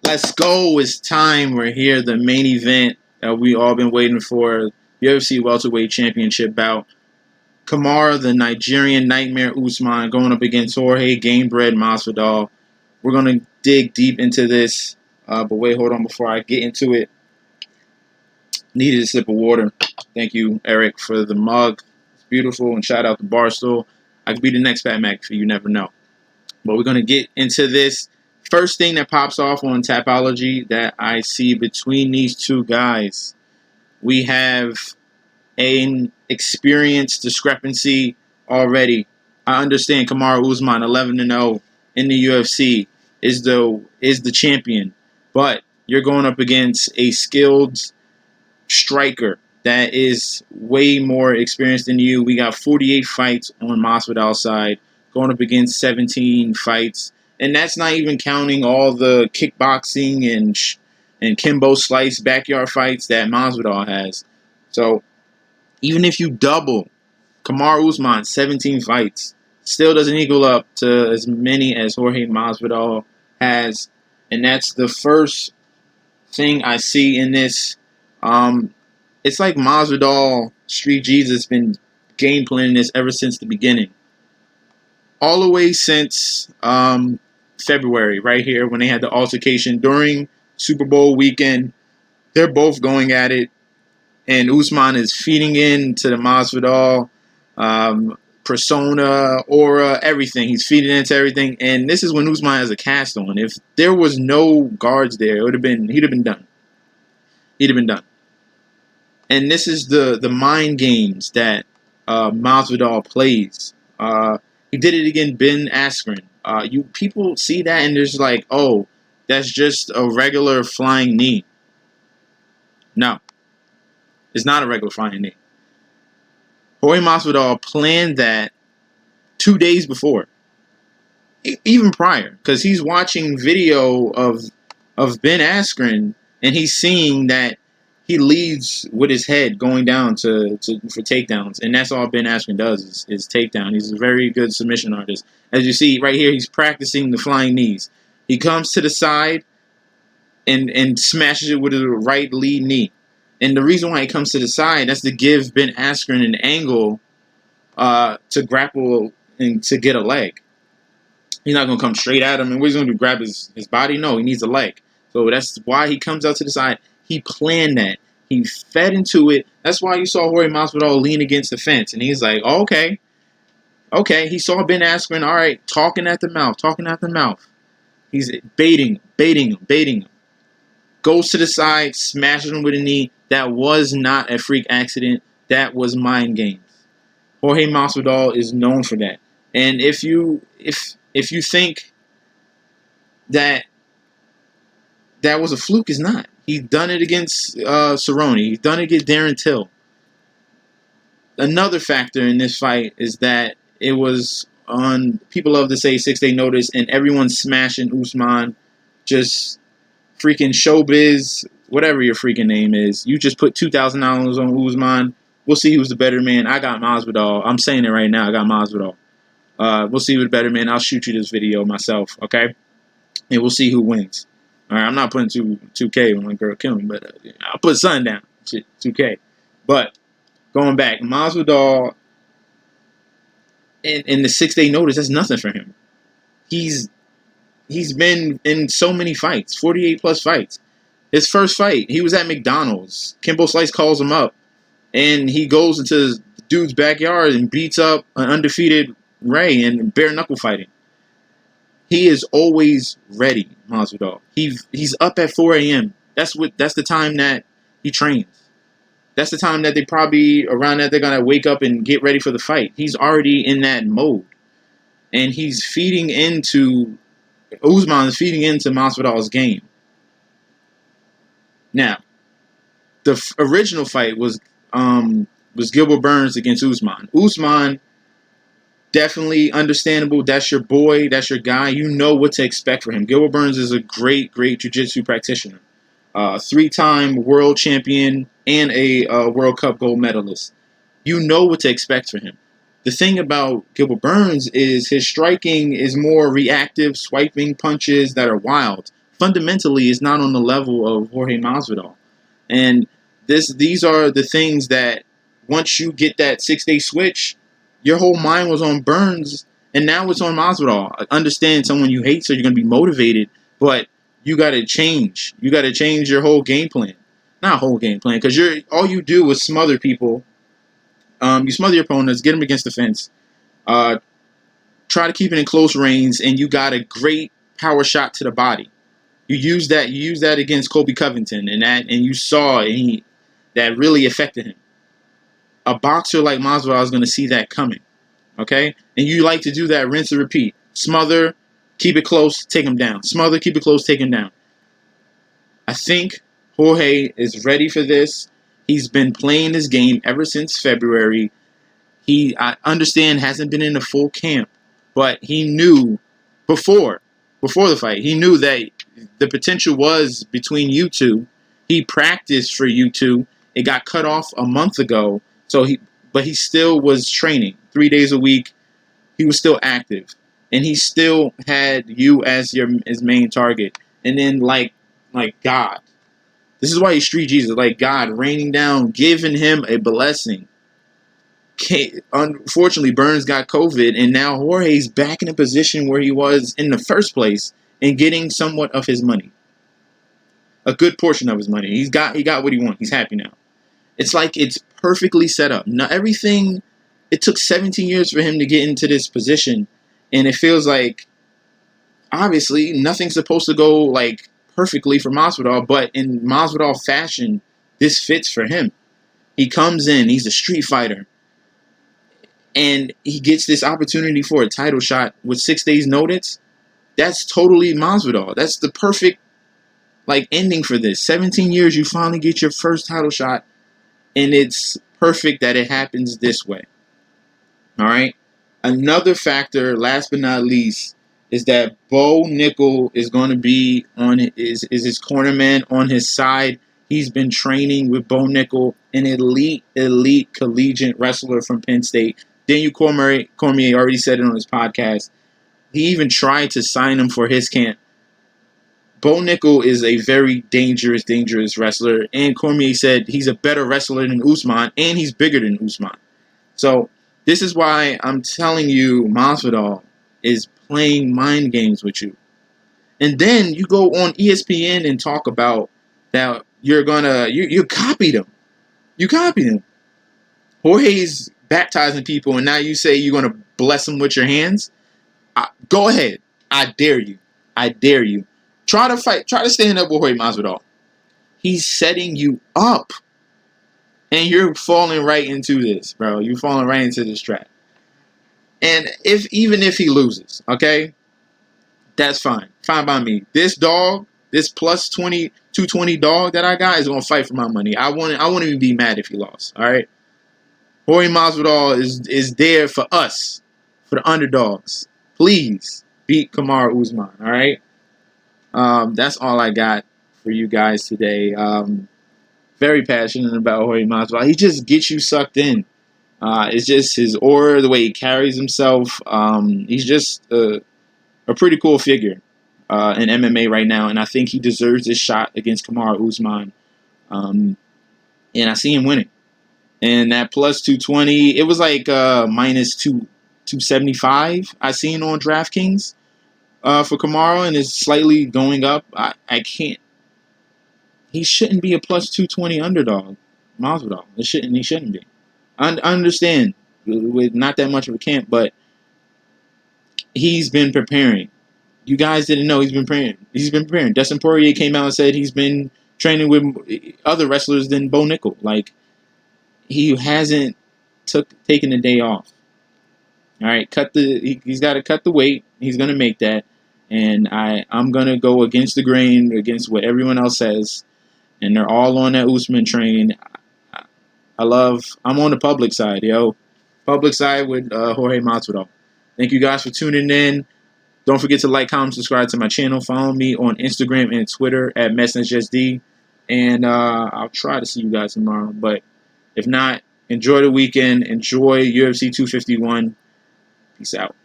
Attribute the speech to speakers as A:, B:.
A: Let's go. It's time. We're here. The main event that we all been waiting for. UFC welterweight championship bout. Kamaru, the Nigerian Nightmare Usman, going up against Jorge Gamebred Masvidal. We're going to dig deep into this. But wait, hold on before I get into it. Needed a sip of water. Thank you, Eric, for the mug. It's beautiful. And shout out to Barstool. I could be the next Pat McAfee. You never know. But we're going to get into this. First thing that pops off on Tapology that I see between these two guys, we have an experience discrepancy already. I understand Kamaru Usman, 11-0 in the UFC, is the champion, but you're going up against a skilled striker that is way more experienced than you. We got 48 fights on Masvidal's side, going up against 17 fights. And that's not even counting all the kickboxing and Kimbo Slice backyard fights that Masvidal has. So even if you double Kamaru Usman, 17 fights, still doesn't equal up to as many as Jorge Masvidal has. And that's the first thing I see in this. It's like Masvidal, Street Jesus, been game planning this ever since the beginning. All the way since February, right here, when they had the altercation during Super Bowl weekend. They're both going at it, and Usman is feeding into the Masvidal persona, aura, everything. He's feeding into everything, and this is when Usman has a cast on. If there was no guards there, he'd have been done. He'd have been done. And this is the mind games that Masvidal plays. He did it against Ben Askren. You people see that and there's like, oh, that's just a regular flying knee. No, it's not a regular flying knee. Jorge Masvidal planned that 2 days before, even prior, because he's watching video of Ben Askren and he's seeing that he leads with his head going down for takedowns, and that's all Ben Askren does is takedown. He's a very good submission artist. As you see right here, he's practicing the flying knees. He comes to the side and smashes it with his right lead knee. And the reason why he comes to the side, that's to give Ben Askren an angle to grapple and to get a leg. He's not going to come straight at him. And what he's going to do, grab his body? No, he needs a leg. So that's why he comes out to the side. He planned that. He fed into it. That's why you saw Jorge Masvidal lean against the fence. And he's like, oh, okay. Okay, he saw Ben Askren, all right, talking at the mouth. He's baiting him. Goes to the side, smashes him with a knee. That was not a freak accident. That was mind games. Jorge Masvidal is known for that. And if you think that was a fluke, it's not. He's done it against Cerrone. He's done it against Darren Till. Another factor in this fight is that it was on, people love to say 6 day notice, and everyone's smashing Usman. Just freaking showbiz, whatever your freaking name is. You just put $2,000 on Usman. We'll see who's the better man. I got Masvidal. I'm saying it right now. I got Masvidal. We'll see who's the better man. I'll shoot you this video myself, okay? And we'll see who wins. All right, I'm not putting 2K when my girl killed me, but I'll put something down. Shit, 2K. But going back, Masvidal in the 6 day notice, that's nothing for him. He's been in so many fights, 48 plus fights. His first fight, he was at McDonald's. Kimbo Slice calls him up, and he goes into the dude's backyard and beats up an undefeated Ray in bare knuckle fighting. He is always ready, Masvidal. He's up at 4 a.m. That's the time that he trains. That's the time that they probably, around that, they're going to wake up and get ready for the fight. He's already in that mode. And he's feeding into, Usman is feeding into Masvidal's game. Now, the original fight was Gilbert Burns against Usman. Usman, definitely understandable. That's your boy. That's your guy. You know what to expect from him. Gilbert Burns is a great jiu-jitsu practitioner. 3-time world champion and a World Cup gold medalist. You know what to expect from him. The thing about Gilbert Burns is his striking is more reactive, swiping punches that are wild. fundamentally is not on the level of Jorge Masvidal. And these are the things that once you get that 6-day switch, your whole mind was on Burns, and now it's on Masvidal. I understand someone you hate, so you're going to be motivated, but you got to change. You got to change your whole game plan. Not whole game plan, because all you do is smother people. You smother your opponents, get them against the fence, try to keep it in close range, and you got a great power shot to the body. You use that against Colby Covington, and you saw that really affected him. A boxer like Masvidal is going to see that coming, okay? And you like to do that, rinse and repeat. Smother, keep it close, take him down. Smother, keep it close, take him down. I think Jorge is ready for this. He's been playing this game ever since February. I understand, hasn't been in a full camp, but he knew before the fight, he knew that the potential was between you two. He practiced for you two. It got cut off a month ago, but he still was training 3 days a week. He was still active, and he still had you as his main target. And then like God, this is why he's Street Jesus, like God raining down, giving him a blessing. Unfortunately, Burns got COVID, and now Jorge's back in a position where he was in the first place and getting somewhat of his money. A good portion of his money. He got what he wanted. He's happy now. It's like it's perfectly set up. Now everything, it took 17 years for him to get into this position, and it feels like obviously nothing's supposed to go like perfectly for Masvidal, but in Masvidal fashion, this fits for him. He comes in, he's a street fighter, and he gets this opportunity for a title shot with 6 days notice. That's totally Masvidal. That's the perfect ending for this. 17 years, you finally get your first title shot, and it's perfect that it happens this way. All right. Another factor, last but not least, is that Bo Nickel is going to be is his corner man on his side. He's been training with Bo Nickel, an elite collegiate wrestler from Penn State. Daniel Cormier already said it on his podcast. He even tried to sign him for his camp. Bo Nickel is a very dangerous wrestler, and Cormier said he's a better wrestler than Usman, and he's bigger than Usman. So this is why I'm telling you, Masvidal is playing mind games with you. And then you go on ESPN and talk about that you copied him. You copied him. Jorge's baptizing people, and now you say you're going to bless them with your hands? Go ahead. I dare you. I dare you. Try to fight. Try to stand up with Jorge Masvidal. He's setting you up. And you're falling right into this, bro. You're falling right into this trap. And even if he loses, okay, that's fine. Fine by me. This dog, this plus 220 dog that I got is going to fight for my money. I wouldn't even be mad if he lost, all right? Jorge Masvidal is there for us, for the underdogs. Please beat Kamaru Usman, all right? That's all I got for you guys today. Very passionate about Jorge Masvidal. He just gets you sucked in. It's just his aura, the way he carries himself. He's just a pretty cool figure in MMA right now, and I think he deserves this shot against Kamaru Usman. And I see him winning. And that plus 220, it was like minus 275 I seen on DraftKings for Kamaru, and it's slightly going up. I can't. He shouldn't be a plus 220 underdog, Masvidal. He shouldn't be. I understand with not that much of a camp, but he's been preparing. You guys didn't know he's been preparing. Dustin Poirier came out and said he's been training with other wrestlers than Bo Nickel. Like, he hasn't taken a day off. All right, he's got to cut the weight. He's going to make that, and I'm going to go against the grain, against what everyone else says, and they're all on that Usman train. I'm on the public side, yo. Public side with Jorge Masvidal. Thank you guys for tuning in. Don't forget to like, comment, subscribe to my channel. Follow me on Instagram and Twitter at MessNSD. And I'll try to see you guys tomorrow. But if not, enjoy the weekend. Enjoy UFC 251. Peace out.